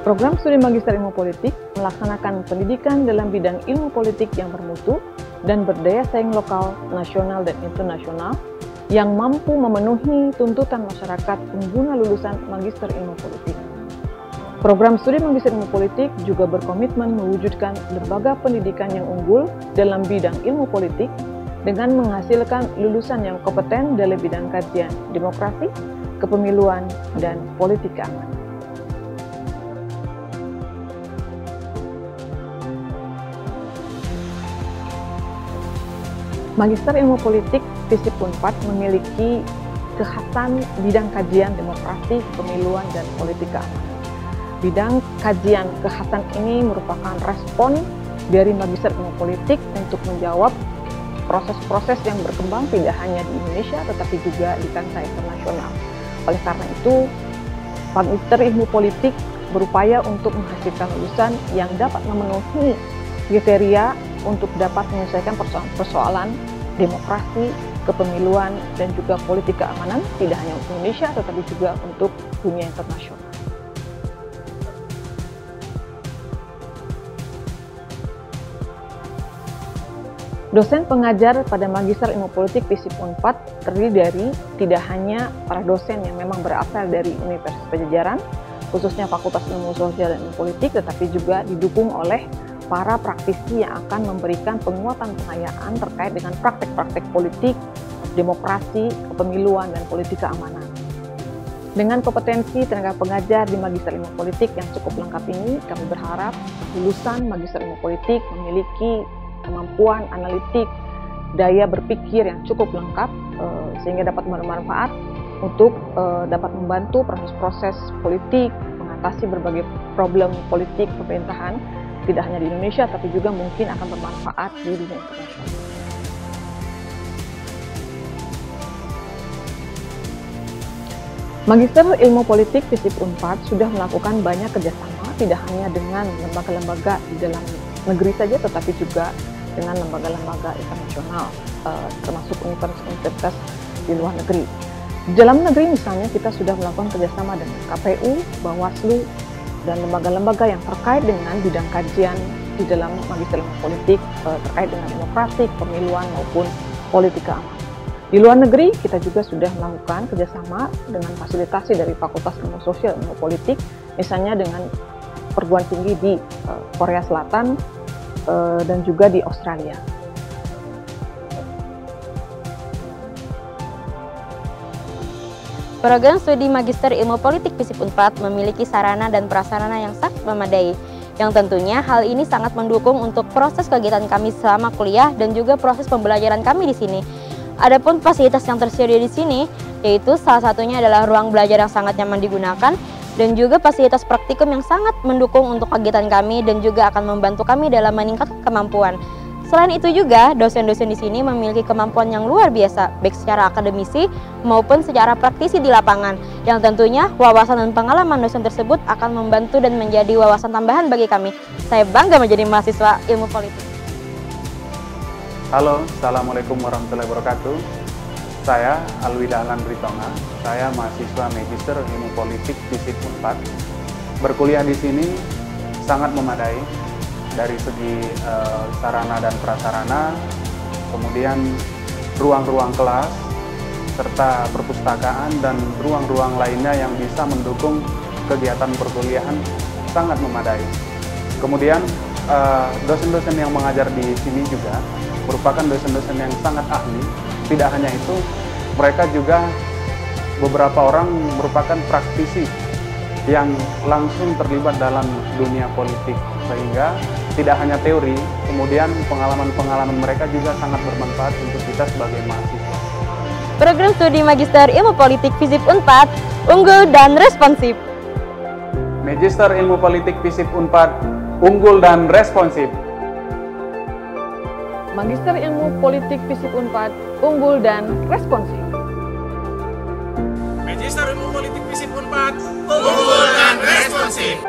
Program Studi Magister Ilmu Politik melaksanakan pendidikan dalam bidang ilmu politik yang bermutu dan berdaya saing lokal, nasional, dan internasional yang mampu memenuhi tuntutan masyarakat pengguna lulusan Magister Ilmu Politik. Program Studi Magister Ilmu Politik juga berkomitmen mewujudkan lembaga pendidikan yang unggul dalam bidang ilmu politik dengan menghasilkan lulusan yang kompeten dalam bidang kajian demokrasi, kepemiluan, dan politik keamanan. Magister Ilmu Politik FISIP Unpad memiliki kekhasan bidang kajian demokrasi, kepemiluan, dan politik keamanan. Bidang kajian kekhasan ini merupakan respon dari Magister Ilmu Politik untuk menjawab proses-proses yang berkembang tidak hanya di Indonesia tetapi juga di kancah internasional. Oleh karena itu, Magister Ilmu Politik berupaya untuk menghasilkan lulusan yang dapat memenuhi kriteria untuk dapat menyelesaikan persoalan demokrasi, kepemiluan, dan juga politik keamanan tidak hanya untuk Indonesia tetapi juga untuk dunia internasional. Dosen pengajar pada Magister Ilmu Politik FISIP Unpad terdiri dari tidak hanya para dosen yang memang berasal dari Universitas Padjadjaran, khususnya Fakultas Ilmu Sosial dan Ilmu Politik, tetapi juga didukung oleh para praktisi yang akan memberikan penguatan pengayaan terkait dengan praktek-praktek politik, demokrasi, kepemiluan, dan politik keamanan. Dengan kompetensi tenaga pengajar di Magister Ilmu Politik yang cukup lengkap ini, kami berharap lulusan Magister Ilmu Politik memiliki kemampuan analitik, daya berpikir yang cukup lengkap, sehingga dapat bermanfaat untuk dapat membantu proses-proses politik, mengatasi berbagai problem politik pemerintahan, tidak hanya di Indonesia, tapi juga mungkin akan bermanfaat di dunia internasional. Magister Ilmu Politik FISIP Unpad sudah melakukan banyak kerjasama, tidak hanya dengan lembaga-lembaga di dalam negeri saja, tetapi juga dengan lembaga-lembaga internasional, termasuk universitas di luar negeri. Di dalam negeri misalnya kita sudah melakukan kerjasama dengan KPU, Bawaslu, dan lembaga-lembaga yang terkait dengan bidang kajian di dalam Magister Ilmu Politik terkait dengan demokrasi, pemiluan, maupun politik keamanan. Di luar negeri, kita juga sudah melakukan kerjasama dengan fasilitasi dari Fakultas Ilmu Sosial dan Ilmu Politik, misalnya dengan perguruan tinggi di Korea Selatan dan juga di Australia. Program Studi Magister Ilmu Politik FISIP Unpad memiliki sarana dan prasarana yang sangat memadai, yang tentunya hal ini sangat mendukung untuk proses kegiatan kami selama kuliah dan juga proses pembelajaran kami di sini. Adapun fasilitas yang tersedia di sini, yaitu salah satunya adalah ruang belajar yang sangat nyaman digunakan dan juga fasilitas praktikum yang sangat mendukung untuk kegiatan kami dan juga akan membantu kami dalam meningkatkan kemampuan. Selain itu juga, dosen-dosen di sini memiliki kemampuan yang luar biasa, baik secara akademisi maupun secara praktisi di lapangan, yang tentunya wawasan dan pengalaman dosen tersebut akan membantu dan menjadi wawasan tambahan bagi kami. Saya bangga menjadi mahasiswa ilmu politik. Halo, Assalamualaikum warahmatullahi wabarakatuh. Saya Alwi Dahlan Ritonga, saya mahasiswa Magister Ilmu Politik FISIP Unpad. Berkuliah di sini sangat memadai dari segi sarana dan prasarana, kemudian ruang-ruang kelas, serta perpustakaan dan ruang-ruang lainnya yang bisa mendukung kegiatan perkuliahan sangat memadai. Kemudian dosen-dosen yang mengajar di sini juga merupakan dosen-dosen yang sangat ahli. Tidak hanya itu, mereka juga beberapa orang merupakan praktisi yang langsung terlibat dalam dunia politik, sehingga tidak hanya teori, kemudian pengalaman-pengalaman mereka juga sangat bermanfaat untuk kita sebagai mahasiswa. Program Studi Magister Ilmu Politik FISIP Unpad, unggul dan responsif. Magister Ilmu Politik FISIP Unpad, unggul dan responsif. Magister Ilmu Politik FISIP Unpad, unggul dan responsif. Magister Ilmu Politik FISIP Unpad, unggul dan responsif.